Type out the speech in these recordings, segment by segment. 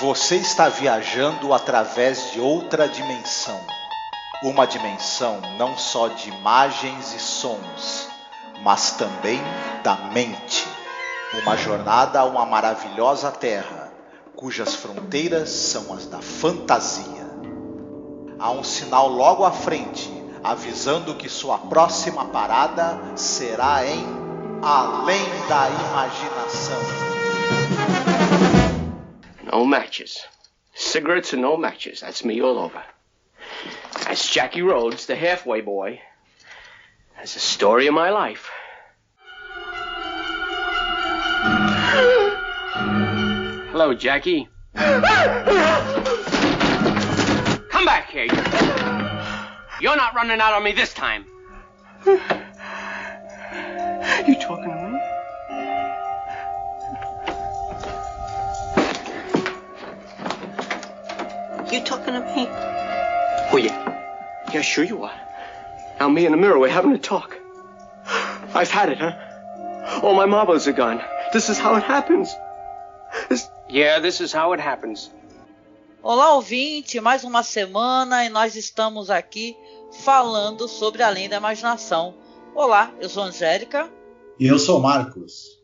Você está viajando através de outra dimensão. Uma dimensão não só de imagens e sons, mas também da mente. Uma jornada a uma maravilhosa terra, cujas fronteiras são as da fantasia. Há um sinal logo à frente, avisando que sua próxima parada será em Além da Imaginação. No matches. Cigarettes and no matches. That's me all over. That's Jackie Rhodes, the halfway boy. That's the story of my life. Hello, Jackie. Come back here. You're not running out on me this time. You talking to me? You talking to me? Oh, yeah. Yeah, sure you are. Now me and the mirror, we're having a talk. I've had it, huh? All my marbles are gone. This is how it happens. This is how it happens. Olá, ouvinte, mais uma semana e nós estamos aqui falando sobre Além da Imaginação. Olá, eu sou a Angélica. E eu sou o Marcos.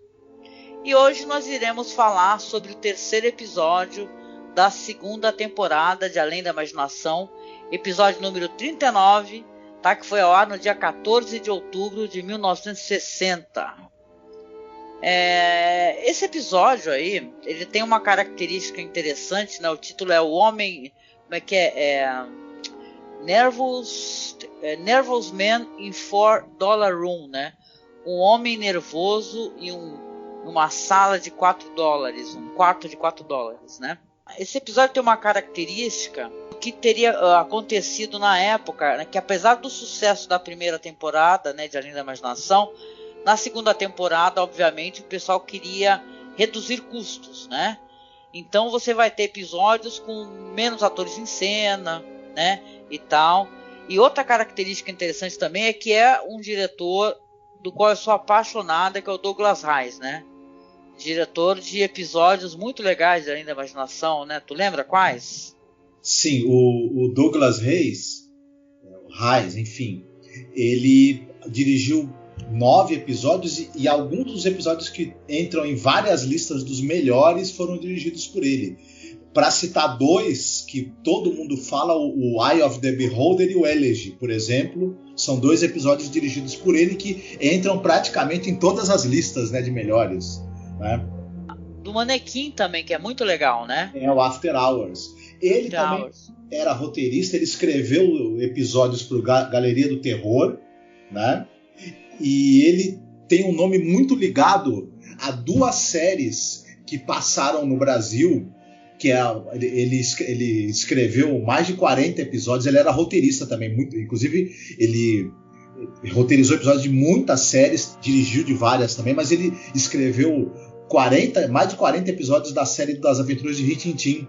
E hoje nós iremos falar sobre o terceiro episódio da segunda temporada de Além da Imaginação, episódio número 39, tá? Que foi ao ar no dia 14 de outubro de 1960. Esse episódio aí, ele tem uma característica interessante, né? O título é O Homem... Como é que é? Nervous Man in $4 Room, né? Um homem nervoso em uma sala de $4, um quarto de $4, né? Esse episódio tem uma característica que teria acontecido na época, né, que apesar do sucesso da primeira temporada, né, de Além da Imaginação, na segunda temporada, obviamente, o pessoal queria reduzir custos, né? Então você vai ter episódios com menos atores em cena, né, e tal. E outra característica interessante também é que é um diretor do qual eu sou apaixonada, que é o Douglas Reis, né? Diretor de episódios muito legais de Além da Imaginação, né? Tu lembra quais? Sim, o Douglas Reis, enfim, ele dirigiu 9 episódios e alguns dos episódios que entram em várias listas dos melhores foram dirigidos por ele. Para citar dois que todo mundo fala, o Eye of the Beholder e o Elegy, por exemplo, são 2 episódios dirigidos por ele que entram praticamente em todas as listas, né, de melhores. Né? Do Manequim também, que é muito legal, né? É o After Hours. Ele também era roteirista, ele escreveu episódios para o Galeria do Terror, né? E ele tem um nome muito ligado a 2 séries que passaram no Brasil, que ele escreveu mais de 40 episódios, ele era roteirista também, inclusive ele roteirizou episódios de muitas séries, dirigiu de várias também, mas ele escreveu mais de 40 episódios da série das Aventuras de Rin Tin Tin.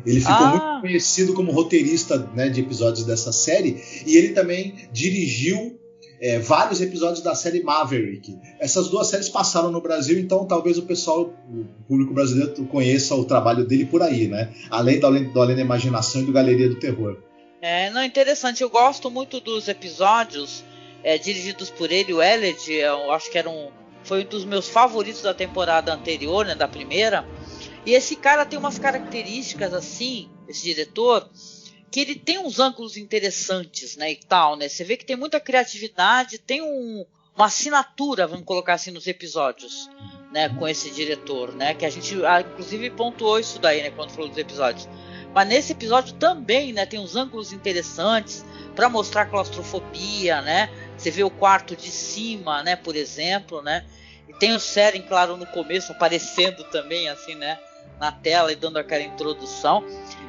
Ele ficou muito conhecido como roteirista, né, de episódios dessa série, e ele também dirigiu vários episódios da série Maverick. Essas 2 séries passaram no Brasil, então talvez o público brasileiro conheça o trabalho dele por aí, né? Além do Além da Imaginação e do Galeria do Terror. Não, interessante, eu gosto muito dos episódios dirigidos por ele. O Elegy, eu acho que foi um dos meus favoritos da temporada anterior, né, da primeira. E esse cara tem umas características assim, esse diretor, que ele tem uns ângulos interessantes, né, e tal, né? Você vê que tem muita criatividade, tem uma assinatura, vamos colocar assim, nos episódios, né, com esse diretor, né? Que a gente, inclusive, pontuou isso daí, né, quando falou dos episódios. Mas nesse episódio também, né, tem uns ângulos interessantes para mostrar claustrofobia, né? Você vê o quarto de cima, né, por exemplo, né? E tem o Seren, claro, no começo aparecendo também, assim, né, na tela e dando aquela introdução.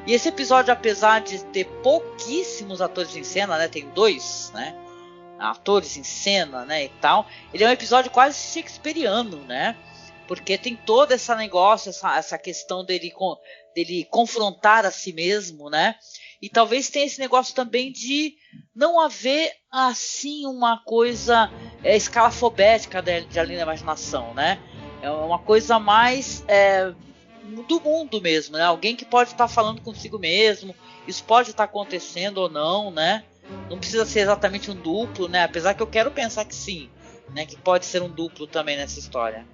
E esse episódio, apesar de ter pouquíssimos atores em cena, né, tem 2, né, atores em cena, né, e tal, ele é um episódio quase shakespeariano, né, porque tem todo esse negócio, essa questão dele confrontar a si mesmo, né, e talvez tenha esse negócio também de não haver, assim, uma coisa escalafobética de Além da Imaginação, né, é uma coisa mais do mundo mesmo, né? Alguém que pode estar falando consigo mesmo, isso pode estar acontecendo ou não, né? Não precisa ser exatamente um duplo, né? Apesar que eu quero pensar que sim, né? Que pode ser um duplo também nessa história.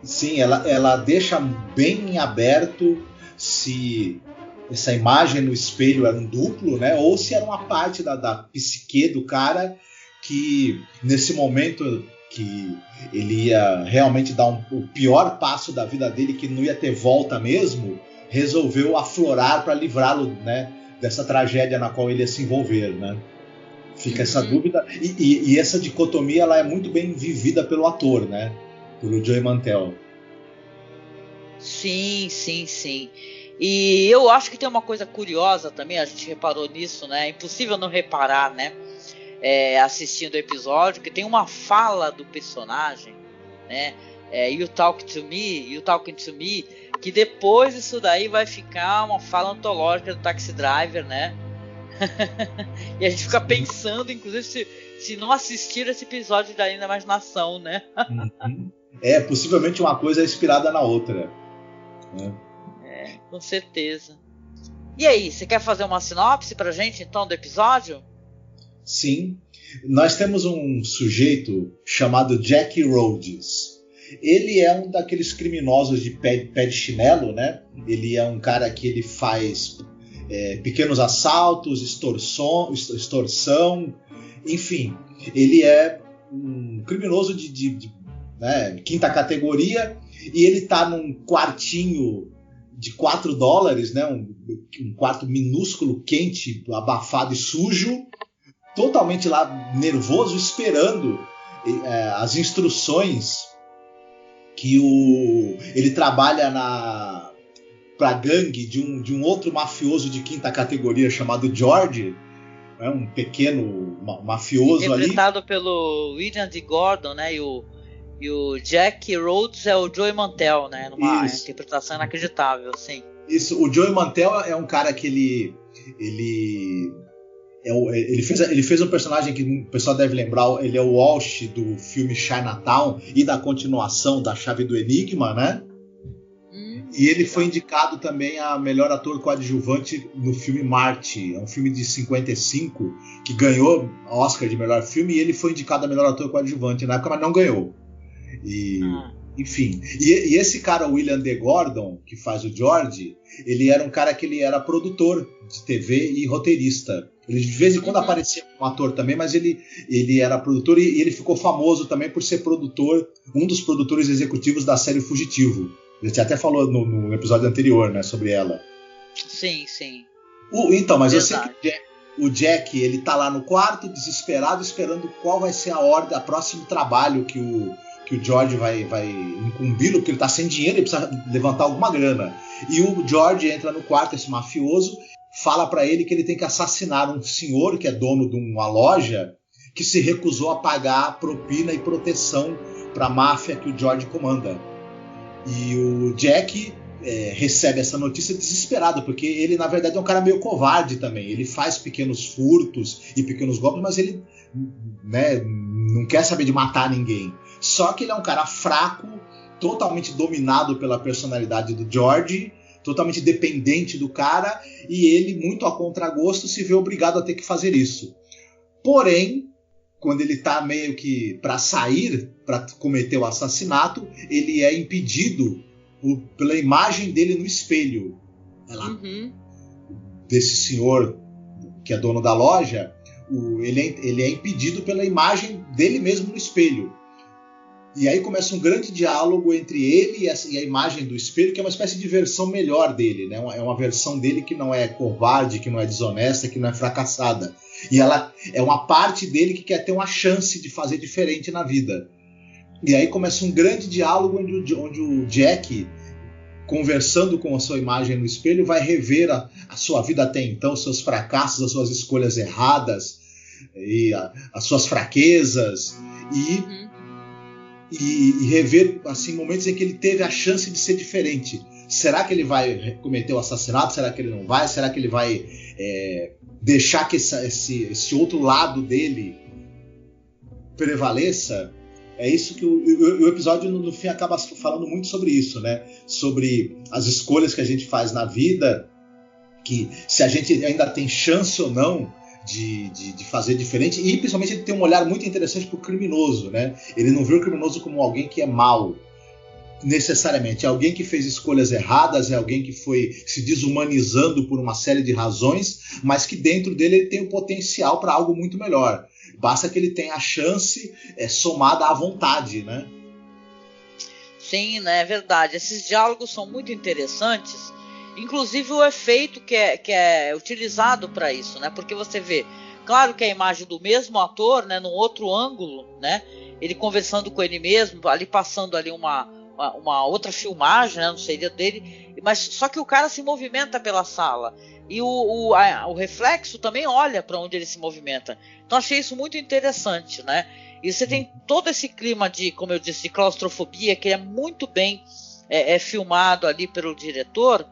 Sim, ela deixa bem em aberto se essa imagem no espelho era um duplo, né? Ou se era uma parte da psique do cara que, nesse momento que ele ia realmente dar o pior passo da vida dele, que não ia ter volta mesmo, resolveu aflorar para livrá-lo, né, dessa tragédia na qual ele ia se envolver, né? Fica essa dúvida. E essa dicotomia ela é muito bem vivida pelo ator, né? Pelo Joey Mantel. Sim. E eu acho que tem uma coisa curiosa também, a gente reparou nisso, né? É impossível não reparar, né? Assistindo o episódio, que tem uma fala do personagem, né? You talking to me, que depois isso daí vai ficar uma fala antológica do Taxi Driver, né? E a gente fica pensando, inclusive, se não assistir esse episódio da Imaginação, né? Possivelmente uma coisa é inspirada na outra, né? Com certeza. E aí, você quer fazer uma sinopse pra gente, então, do episódio? Sim. Nós temos um sujeito chamado Jack Rhodes. Ele é um daqueles criminosos de pé de chinelo, né? Ele é um cara que ele faz pequenos assaltos, extorsão, enfim. Ele é um criminoso de quinta categoria, e ele está num quartinho de $4, né? Um quarto minúsculo, quente, abafado e sujo, totalmente lá nervoso, esperando as instruções que ele trabalha para a gangue de um outro mafioso de quinta categoria chamado George, né? Um pequeno mafioso ali. Interpretado pelo William D. Gordon, né? E o Jack Rhodes é o Joey Mantel, né? Numa interpretação inacreditável, sim. Isso, o Joey Mantel é um cara que ele fez um personagem que o pessoal deve lembrar, ele é o Walsh do filme Chinatown e da continuação da Chave do Enigma, né? E ele foi indicado também a melhor ator coadjuvante no filme Marte. É um filme de 55 que ganhou Oscar de melhor filme, e ele foi indicado a melhor ator coadjuvante na época, mas não ganhou. Enfim, e esse cara, William D. Gordon, que faz o George, ele era um cara que ele era produtor de TV e roteirista. Ele de vez em quando aparecia como ator também, mas ele era produtor, e ele ficou famoso também por ser produtor, um dos produtores executivos da série Fugitivo. A gente até falou no episódio anterior, né, sobre ela. Sim. Então, mas verdade. Eu sei que o Jack, ele tá lá no quarto, desesperado, esperando qual vai ser a próximo trabalho que o George vai incumbi-lo, porque ele tá sem dinheiro, ele precisa levantar alguma grana. E o George entra no quarto, esse mafioso, fala para ele que ele tem que assassinar um senhor que é dono de uma loja, que se recusou a pagar propina e proteção para a máfia que o George comanda. E o Jack recebe essa notícia desesperado, porque ele, na verdade, é um cara meio covarde também. Ele faz pequenos furtos e pequenos golpes, mas ele, né, não quer saber de matar ninguém. Só que ele é um cara fraco, totalmente dominado pela personalidade do George, totalmente dependente do cara, e ele, muito a contragosto, se vê obrigado a ter que fazer isso. Porém, quando ele está meio que para sair, para cometer o assassinato, ele é impedido pela imagem dele no espelho. Desse senhor que é dono da loja, ele é impedido pela imagem dele mesmo no espelho. E aí começa um grande diálogo entre ele e a imagem do espelho, que é uma espécie de versão melhor dele, né? É uma versão dele que não é covarde, que não é desonesta, que não é fracassada. E ela é uma parte dele que quer ter uma chance de fazer diferente na vida. E aí começa um grande diálogo onde o Jack, conversando com a sua imagem no espelho, vai rever a sua vida até então, os seus fracassos, as suas escolhas erradas, e as suas fraquezas, e rever assim, momentos em que ele teve a chance de ser diferente. Será que ele vai cometer o assassinato? Será que ele não vai? Será que ele vai deixar que esse outro lado dele prevaleça? É isso que o episódio, no fim, acaba falando muito sobre isso, né? Sobre as escolhas que a gente faz na vida, que se a gente ainda tem chance ou não de fazer diferente, e principalmente ele tem um olhar muito interessante para o criminoso, né? Ele não vê o criminoso como alguém que é mau, necessariamente. É alguém que fez escolhas erradas, é alguém que foi se desumanizando por uma série de razões, mas que dentro dele ele tem o potencial para algo muito melhor. Basta que ele tenha a chance somada à vontade, né? Sim, né, é verdade. Esses diálogos são muito interessantes, inclusive o efeito que é utilizado para isso, né? Porque você vê, claro que a imagem do mesmo ator, né, num outro ângulo, né? Ele conversando com ele mesmo, ali passando ali uma outra filmagem, né, não seria dele, mas só que o cara se movimenta pela sala e o reflexo também olha para onde ele se movimenta. Então achei isso muito interessante, né? E você tem todo esse clima de, como eu disse, de claustrofobia, que é muito bem filmado ali pelo diretor,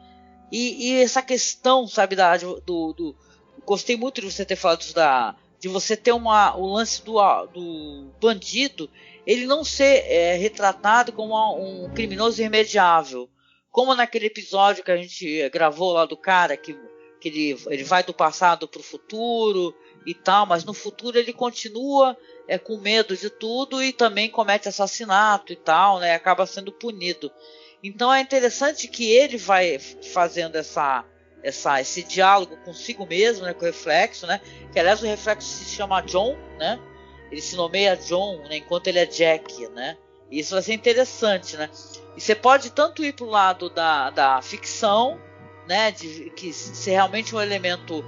e essa questão, sabe, gostei muito de você ter falado isso, de você ter o lance do bandido, ele não ser retratado como um criminoso irremediável, como naquele episódio que a gente gravou lá do cara que ele vai do passado para o futuro e tal, mas no futuro ele continua com medo de tudo e também comete assassinato e tal, né, acaba sendo punido. Então é interessante que ele vai fazendo esse diálogo consigo mesmo, né, com o reflexo, né, que aliás o reflexo se chama John, né, ele se nomeia John, né, enquanto ele é Jack, né, e isso vai ser interessante, né, e você pode tanto ir para o lado da ficção, né, de que ser realmente um elemento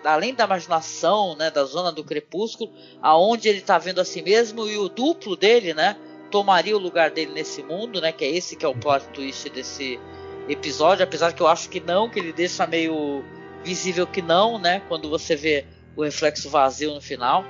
além da imaginação, né, da zona do crepúsculo, aonde ele está vendo a si mesmo e o duplo dele, né, tomaria o lugar dele nesse mundo, né, que é esse que é o plot twist desse episódio, apesar que eu acho que não, que ele deixa meio visível que não, né, quando você vê o reflexo vazio no final.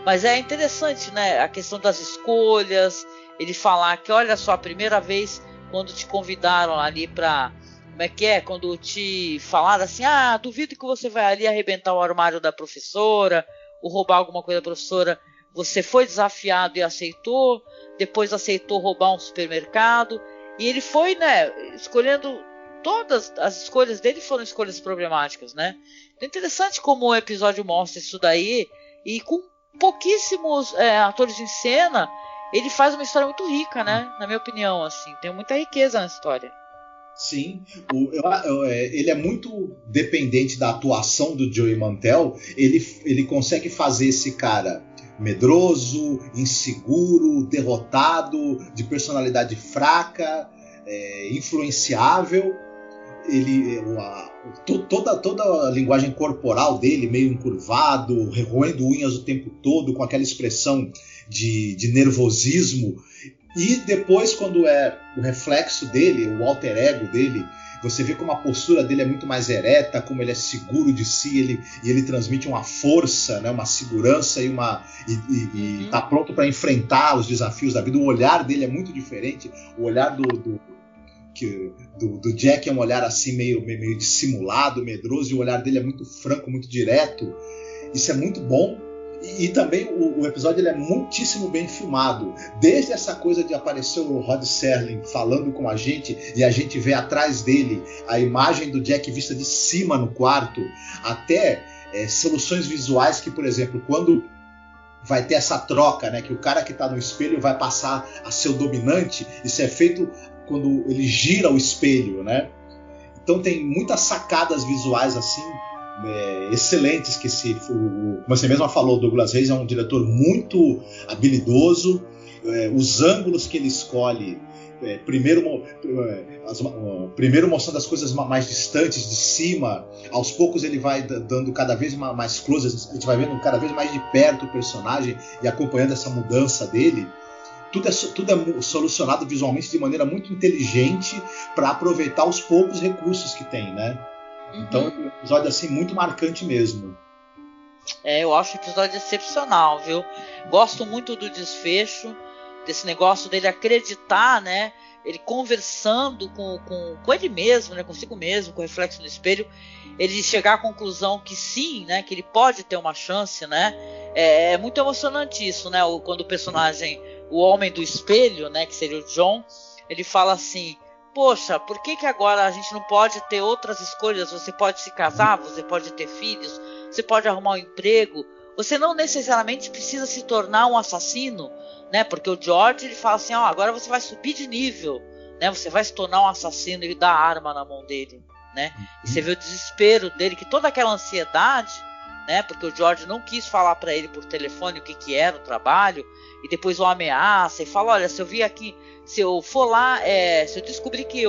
Mas é interessante, né, a questão das escolhas, ele falar que, olha só, a primeira vez quando te convidaram ali pra, como é que é, quando te falaram assim, duvido que você vai ali arrebentar o armário da professora, ou roubar alguma coisa da professora, você foi desafiado e aceitou, depois aceitou roubar um supermercado, e ele foi, né, escolhendo, todas as escolhas dele foram escolhas problemáticas, né. É interessante como o episódio mostra isso daí, e com pouquíssimos atores em cena, ele faz uma história muito rica, né, na minha opinião, assim, tem muita riqueza na história. Sim, ele é muito dependente da atuação do Joey Mantel. Ele consegue fazer esse cara medroso, inseguro, derrotado, de personalidade fraca, influenciável. Toda a linguagem corporal dele, meio encurvado, roendo unhas o tempo todo, com aquela expressão de nervosismo. E depois, quando é o reflexo dele, o alter ego dele, você vê como a postura dele é muito mais ereta, como ele é seguro de si, ele transmite uma força, né, uma segurança e tá pronto para enfrentar os desafios da vida. O olhar dele é muito diferente. O olhar do Jack é um olhar assim meio dissimulado, medroso, e o olhar dele é muito franco, muito direto. Isso é muito bom. E também o episódio ele é muitíssimo bem filmado. Desde essa coisa de aparecer o Rod Serling falando com a gente e a gente vê atrás dele a imagem do Jack vista de cima no quarto, até soluções visuais que, por exemplo, quando vai ter essa troca, né, que o cara que está no espelho vai passar a ser o dominante, isso é feito quando ele gira o espelho, né? Então tem muitas sacadas visuais assim excelentes, como você mesma falou, Douglas Reis é um diretor muito habilidoso. Os ângulos que ele escolhe, primeiro mostrando as coisas mais distantes de cima, aos poucos ele vai dando cada vez mais close, a gente vai vendo cada vez mais de perto o personagem e acompanhando essa mudança dele. Tudo é solucionado visualmente de maneira muito inteligente para aproveitar os poucos recursos que tem, né? Então é um episódio assim muito marcante mesmo. Eu acho o episódio excepcional, viu? Gosto muito do desfecho, desse negócio dele acreditar, né, ele conversando com ele mesmo, né, consigo mesmo, com o reflexo no espelho, ele chegar à conclusão que sim, né, que ele pode ter uma chance, né? É muito emocionante isso, né? Quando o personagem, o homem do espelho, né, que seria o John, ele fala assim: poxa, por que agora a gente não pode ter outras escolhas? Você pode se casar, você pode ter filhos, você pode arrumar um emprego, você não necessariamente precisa se tornar um assassino, né? Porque o George, ele fala assim: agora você vai subir de nível, né? Você vai se tornar um assassino, e dá a arma na mão dele, né? E você vê o desespero dele, que toda aquela ansiedade, né? Porque o George não quis falar para ele por telefone o que era o trabalho, e depois o ameaça e fala: olha, se eu vir aqui, se eu for lá, se eu descobrir que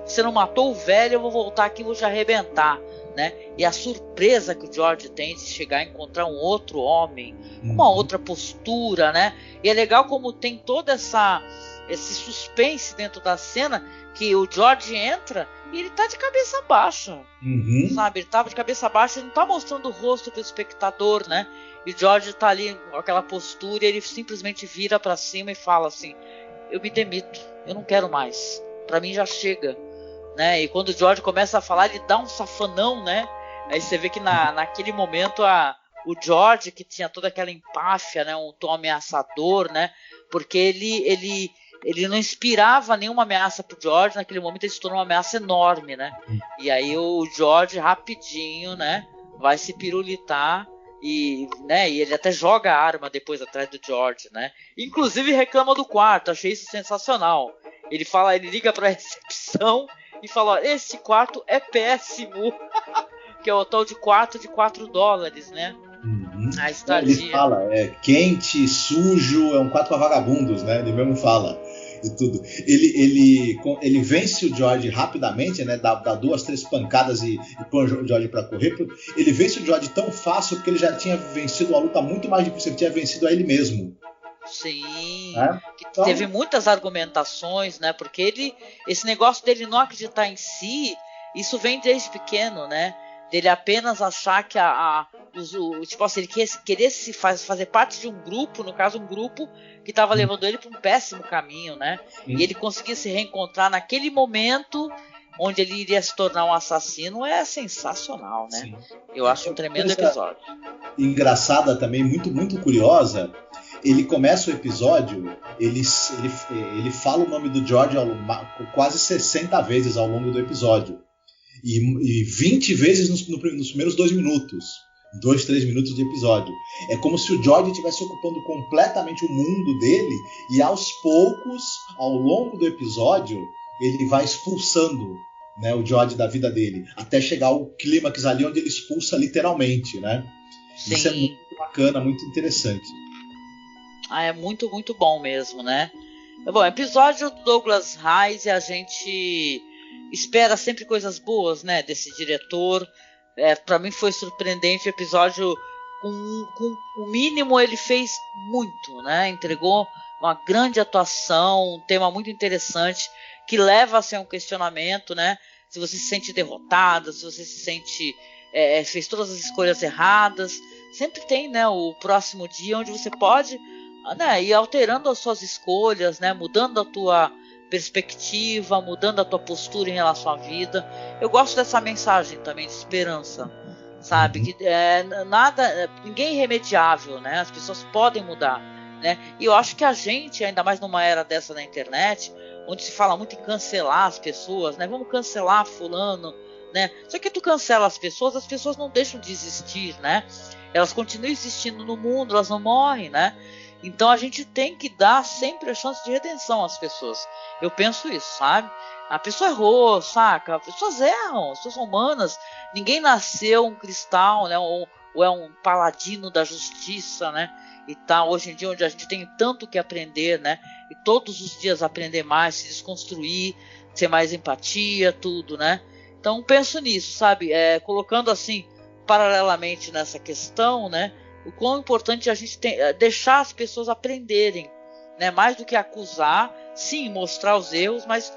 você não matou o velho, eu vou voltar aqui e vou te arrebentar, né? E a surpresa que o George tem de chegar a encontrar um outro homem, uma outra postura, né? E é legal como tem todo esse suspense dentro da cena, que o George entra e ele tá de cabeça baixa, sabe? Ele tava de cabeça baixa, ele não tá mostrando o rosto pro espectador, né? E o George tá ali com aquela postura, e ele simplesmente vira para cima e fala assim: eu me demito, eu não quero mais, para mim já chega, né? E quando o George começa a falar, ele dá um safanão, né? Aí você vê que naquele momento o George, que tinha toda aquela empáfia, né, um tom ameaçador, né? Porque ele não inspirava nenhuma ameaça pro George, naquele momento ele se tornou uma ameaça enorme, né? E aí o George rapidinho, né, vai se pirulitar. E ele até joga a arma depois atrás do George, né? Inclusive reclama do quarto, achei isso sensacional. Ele liga pra recepção e fala: ó, esse quarto é péssimo. Que é o tal de quarto de $4, né? A estadia. Ele fala, quente, sujo, é um quarto para vagabundos, né? Ele mesmo fala e tudo. Ele vence o George rapidamente, né? Dá 2, 3 pancadas e põe o George para correr. Ele vence o George tão fácil porque ele já tinha vencido uma luta muito mais difícil. Ele tinha vencido a ele mesmo. Sim, então, teve muitas argumentações, né? Porque esse negócio dele não acreditar em si, isso vem desde pequeno, né? Dele apenas achar que tipo assim, ele querer fazer parte de um grupo, no caso um grupo que estava levando ele para um péssimo caminho, né? E ele conseguir se reencontrar naquele momento onde ele iria se tornar um assassino é sensacional, né? Sim. Eu acho um tremendo episódio. Engraçada também, muito, muito curiosa. Ele começa o episódio, ele fala o nome do George quase 60 vezes ao longo do episódio. E 20 vezes nos primeiros 2 minutos. 2, 3 minutos de episódio. É como se o George estivesse ocupando completamente o mundo dele, e aos poucos, ao longo do episódio, ele vai expulsando, né, o George da vida dele, até chegar ao clímax ali onde ele expulsa literalmente, né? Sim. Isso é muito bacana, muito interessante. É muito, muito bom mesmo, né? Bom, episódio do Douglas Heyse, a gente espera sempre coisas boas, né, desse diretor. Para mim foi surpreendente o episódio. Com o mínimo ele fez muito, né? Entregou uma grande atuação, um tema muito interessante que leva a ser um questionamento, né? Se você se sente derrotado, se você se sente fez todas as escolhas erradas, sempre tem, né, o próximo dia onde você pode, né, ir alterando as suas escolhas, né, mudando a tua perspectiva, mudando a tua postura em relação à vida. Eu gosto dessa mensagem também de esperança, sabe? Que ninguém é irremediável, né? As pessoas podem mudar, né? E eu acho que a gente, ainda mais numa era dessa na internet, onde se fala muito em cancelar as pessoas, né? Vamos cancelar fulano, né? Só que tu cancela as pessoas não deixam de existir, né? Elas continuam existindo no mundo, elas não morrem, né? Então a gente tem que dar sempre a chance de redenção às pessoas. Eu penso isso, sabe? A pessoa errou, saca? As pessoas erram, as pessoas são humanas. Ninguém nasceu um cristal, né? Ou é um paladino da justiça, né? E tá, hoje em dia, onde a gente tem tanto que aprender, né? E todos os dias aprender mais, se desconstruir, ter mais empatia, tudo, né? Então penso nisso, sabe? Colocando assim, paralelamente nessa questão, né? O quão importante a gente deixar as pessoas aprenderem, né? Mais do que acusar, sim, mostrar os erros, mas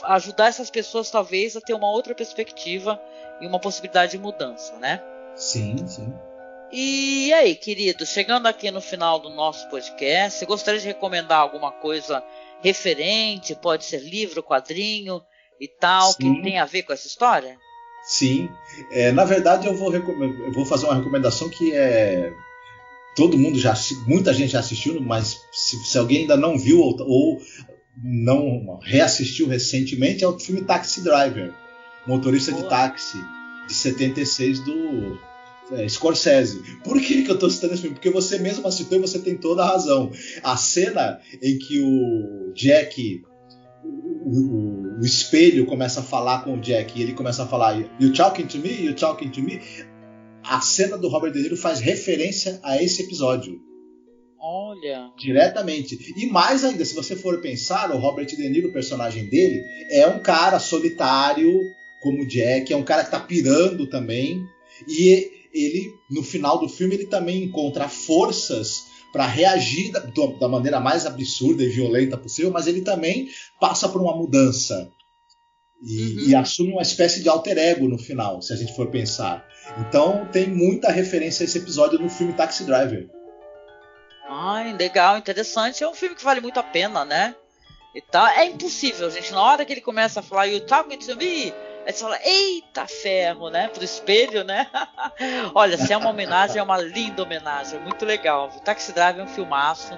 ajudar essas pessoas talvez a ter uma outra perspectiva e uma possibilidade de mudança, né? Sim, sim. E aí, querido, chegando aqui no final do nosso podcast, você gostaria de recomendar alguma coisa referente, pode ser livro, quadrinho e tal, Sim. que tem a ver com essa história? Sim. Na verdade, eu vou fazer uma recomendação que todo mundo muita gente já assistiu, mas se alguém ainda não viu ou não reassistiu recentemente, é o filme Taxi Driver, Motorista de Táxi, de 76, do Scorsese. Por que eu estou citando esse filme? Porque você mesmo assistiu e você tem toda a razão. A cena em que o Jack, o espelho começa a falar com o Jack e ele começa a falar "You talking to me? You talking to me?" A cena do Robert De Niro faz referência a esse episódio. Olha. Diretamente. E mais ainda, se você for pensar, o Robert De Niro, o personagem dele, é um cara solitário, como o Jack, é um cara que tá pirando também. E ele, no final do filme, ele também encontra forças para reagir da maneira mais absurda e violenta possível, mas ele também passa por uma mudança. E assume uma espécie de alter ego no final, se a gente for pensar. Então tem muita referência a esse episódio no filme Taxi Driver. Ai, legal, interessante. É um filme que vale muito a pena, né? E tal. É impossível, gente. Na hora que ele começa a falar "You talking to me?", aí você fala "Eita ferro", né? Pro espelho, né? Olha, se é uma homenagem, é uma linda homenagem. Muito legal. O Taxi Driver é um filmaço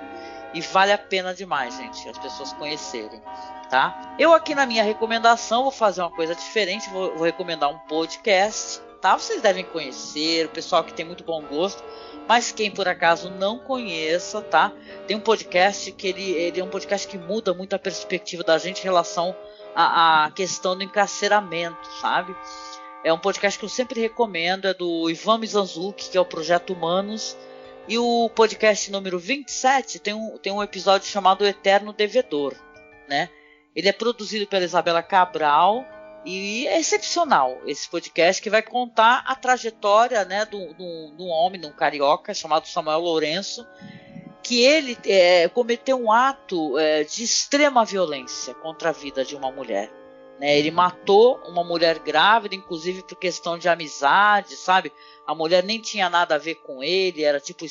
e vale a pena demais, gente, as pessoas conhecerem, tá? Eu aqui na minha recomendação vou fazer uma coisa diferente. Vou recomendar um podcast, tá? Vocês devem conhecer, o pessoal que tem muito bom gosto. Mas quem por acaso não conheça, tá? Tem um podcast que ele é um podcast que muda muito a perspectiva da gente em relação à questão do encarceramento, sabe? É um podcast que eu sempre recomendo, é do Ivan Mizanzuki, que é o Projeto Humanos. E o podcast número 27 tem um episódio chamado O Eterno Devedor, né? Ele é produzido pela Isabela Cabral. E é excepcional esse podcast, que vai contar a trajetória, né, de um homem, de um carioca chamado Samuel Lourenço, que ele cometeu um ato de extrema violência contra a vida de uma mulher, né? Ele matou uma mulher grávida, inclusive por questão de amizade, sabe? A mulher nem tinha nada a ver com ele, era tipo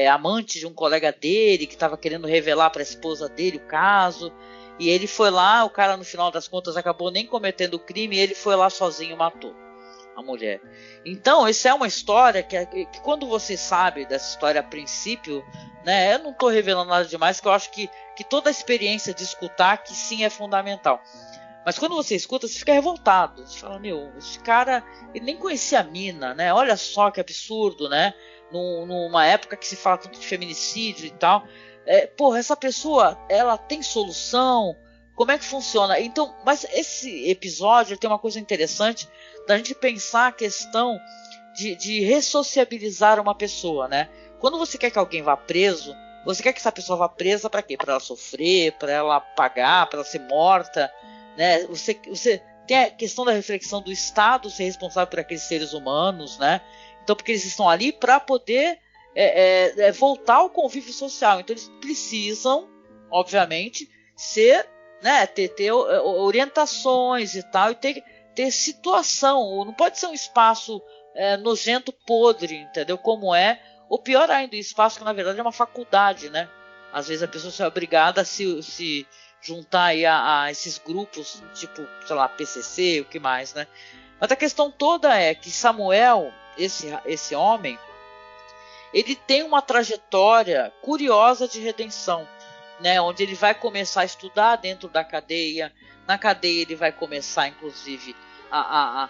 amante de um colega dele que estava querendo revelar para a esposa dele o caso. E ele foi lá, o cara no final das contas acabou nem cometendo o crime, e ele foi lá sozinho e matou a mulher. Então, essa é uma história que quando você sabe dessa história a princípio, né, eu não estou revelando nada demais, que eu acho que toda a experiência de escutar, que sim, é fundamental. Mas quando você escuta, você fica revoltado. Você fala, esse cara, ele nem conhecia a mina, né? Olha só que absurdo, né? Numa época que se fala tanto de feminicídio e tal. Essa pessoa, ela tem solução? Como é que funciona? Então, mas esse episódio tem uma coisa interessante da gente pensar a questão de ressociabilizar uma pessoa, né? Quando você quer que alguém vá preso, você quer que essa pessoa vá presa para quê? Para ela sofrer, para ela pagar, para ela ser morta, né? Você tem a questão da reflexão do Estado ser responsável por aqueles seres humanos, né? Então, porque eles estão ali para poder voltar ao convívio social. Então eles precisam, obviamente, ser, né, ter orientações e tal, e ter situação. Não pode ser um espaço nojento, podre, entendeu? Como ou pior ainda, um espaço que na verdade é uma faculdade, né? Às vezes a pessoa é obrigada a se juntar aí a esses grupos, tipo, sei lá, PCC, o que mais, né? Mas a questão toda é que Samuel, esse homem, ele tem uma trajetória curiosa de redenção, né? Onde ele vai começar a estudar dentro da cadeia. Na cadeia ele vai começar, inclusive, a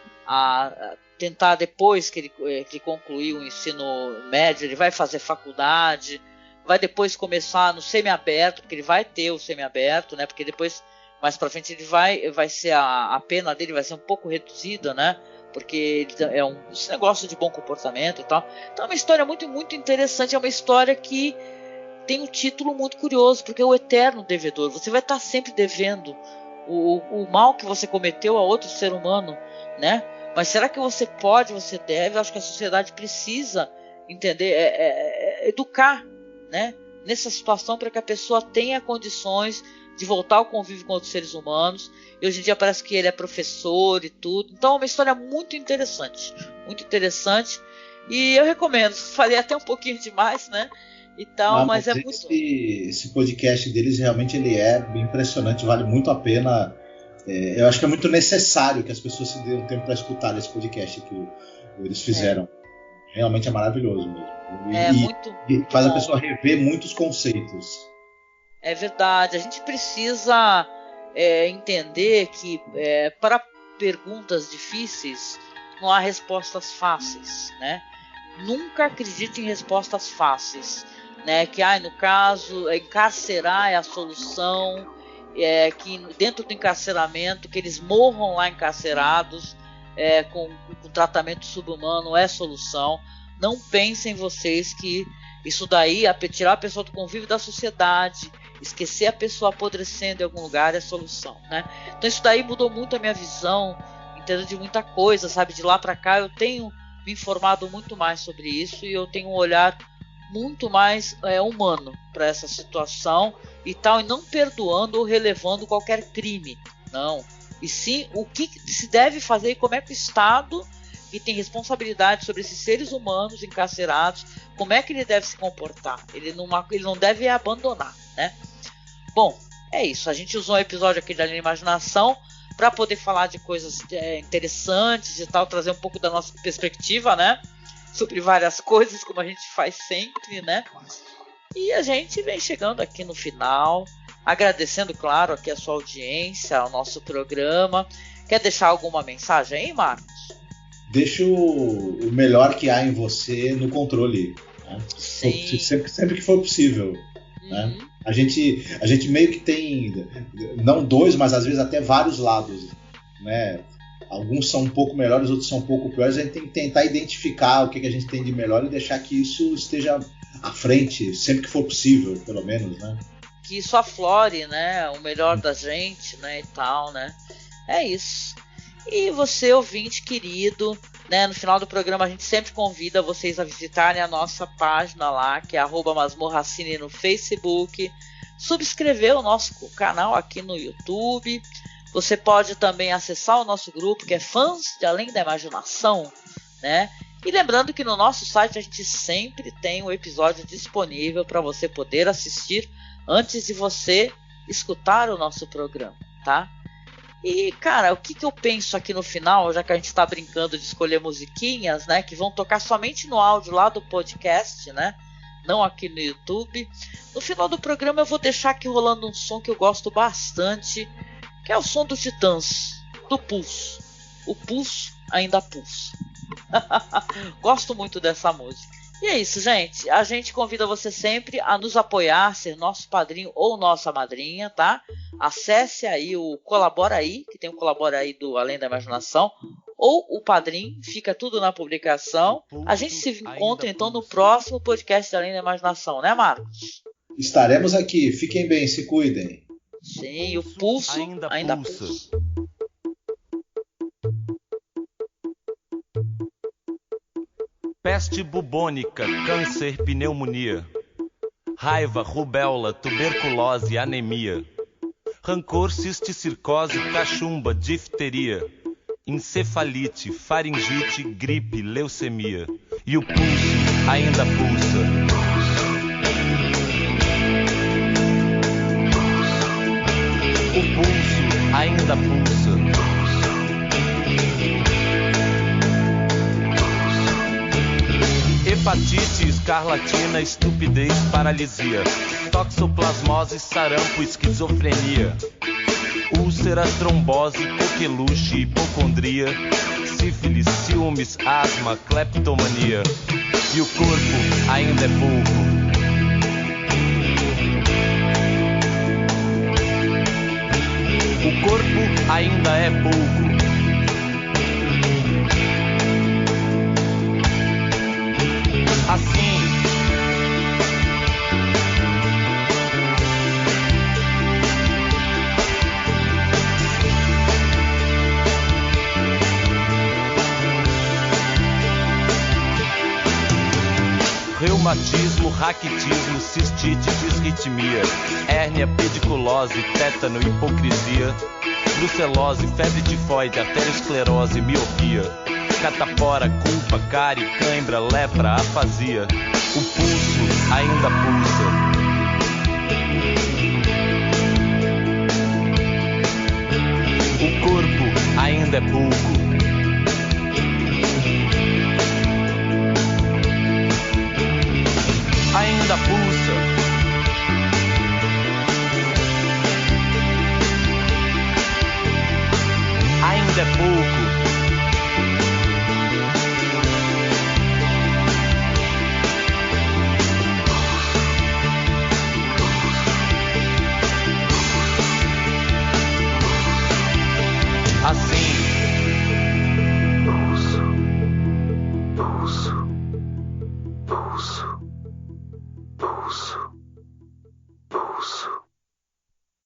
tentar, depois que ele concluir o ensino médio, ele vai fazer faculdade, vai depois começar no semiaberto, porque ele vai ter o semiaberto, né? Porque depois, mais pra frente, ele vai ser a pena dele vai ser um pouco reduzida, né? Porque é esse negócio de bom comportamento e tal. Então é uma história muito, muito interessante. É uma história que tem um título muito curioso, porque é o eterno devedor. Você vai estar sempre devendo o mal que você cometeu a outro ser humano, né? Mas será que você deve? Eu acho que a sociedade precisa entender, educar, né? Nessa situação, para que a pessoa tenha condições de voltar ao convívio com outros seres humanos. E hoje em dia parece que ele é professor e tudo. Então é uma história muito interessante. Muito interessante. E eu recomendo. Falei até um pouquinho demais, né? Então, mas é muito... Esse podcast deles realmente ele é bem impressionante, vale muito a pena. Eu acho que é muito necessário que as pessoas se dêem um tempo para escutar esse podcast que eles fizeram. Realmente é maravilhoso mesmo. E faz a pessoa rever muitos conceitos. É verdade. A gente precisa entender que para perguntas difíceis não há respostas fáceis, né? Nunca acredite em respostas fáceis, né? Que no caso encarcerar é a solução, que dentro do encarceramento que eles morram lá encarcerados com tratamento subhumano é solução. Não pensem vocês que isso daí, tirar a pessoa do convívio da sociedade, esquecer a pessoa apodrecendo em algum lugar é solução, né? Então isso daí mudou muito a minha visão, entendo, de muita coisa, sabe? De lá para cá eu tenho me informado muito mais sobre isso e eu tenho um olhar muito mais humano para essa situação e tal, e não perdoando ou relevando qualquer crime, não. E sim o que se deve fazer e como é que o Estado, que tem responsabilidade sobre esses seres humanos encarcerados, como é que ele deve se comportar. Ele não deve abandonar, né? Bom, é isso. A gente usou um episódio aqui da Linha Imaginação para poder falar de coisas interessantes e tal, trazer um pouco da nossa perspectiva, né? Sobre várias coisas, como a gente faz sempre, né? E a gente vem chegando aqui no final, agradecendo, claro, aqui a sua audiência, ao nosso programa. Quer deixar alguma mensagem aí, Marcos? Deixa o melhor que há em você no controle, né? Sim. Sempre que for possível, né? A gente meio que tem, não dois, mas às vezes até vários lados, né? Alguns são um pouco melhores, outros são um pouco piores. A gente tem que tentar identificar o que a gente tem de melhor e deixar que isso esteja à frente, sempre que for possível, pelo menos, né? Que isso aflore, né? O melhor da gente, né? E tal, né? É isso. E você, ouvinte querido, né? No final do programa a gente sempre convida vocês a visitarem a nossa página lá, que é @masmorracine no Facebook. Subscrever o nosso canal aqui no YouTube. Você pode também acessar o nosso grupo, que é Fãs de Além da Imaginação, né? E lembrando que no nosso site a gente sempre tem um episódio disponível para você poder assistir antes de você escutar o nosso programa, tá? E, cara, o que eu penso aqui no final, já que a gente está brincando de escolher musiquinhas, né? Que vão tocar somente no áudio lá do podcast, né? Não aqui no YouTube. No final do programa eu vou deixar aqui rolando um som que eu gosto bastante, que é o som dos Titãs, do Pulso. O Pulso ainda pulsa. Gosto muito dessa música. E é isso, gente. A gente convida você sempre a nos apoiar, ser nosso padrinho ou nossa madrinha, tá? Acesse aí o Colabora Aí, que tem o Colabora Aí do Além da Imaginação, ou o Padrim, fica tudo na publicação. A gente se encontra então no próximo podcast do Além da Imaginação, né, Marcos? Estaremos aqui. Fiquem bem, se cuidem. Sim, o pulso ainda pulsa. Peste bubônica, câncer, pneumonia, raiva, rubéola, tuberculose, anemia, rancor, cisticircose, cachumba, difteria, encefalite, faringite, gripe, leucemia. E o pulso ainda pulsa. O pulso ainda pulsa. Hepatite, escarlatina, estupidez, paralisia, toxoplasmose, sarampo, esquizofrenia, úlcera, trombose, coqueluche, hipocondria, sífilis, ciúmes, asma, cleptomania. E o corpo ainda é pouco. O corpo ainda é pouco. Assim, reumatismo, raquitismo, cistite, disritmia, hérnia, pediculose, tétano, hipocrisia, brucelose, febre tifoide, arteriosclerose, miopia, catapora, culpa, cárie, cãibra, lepra, afasia. O pulso ainda pulsa. O corpo ainda é pouco. Ainda pulsa. Ainda é pouco. Assim. Pulso. Pulso. Pulso. Pulso.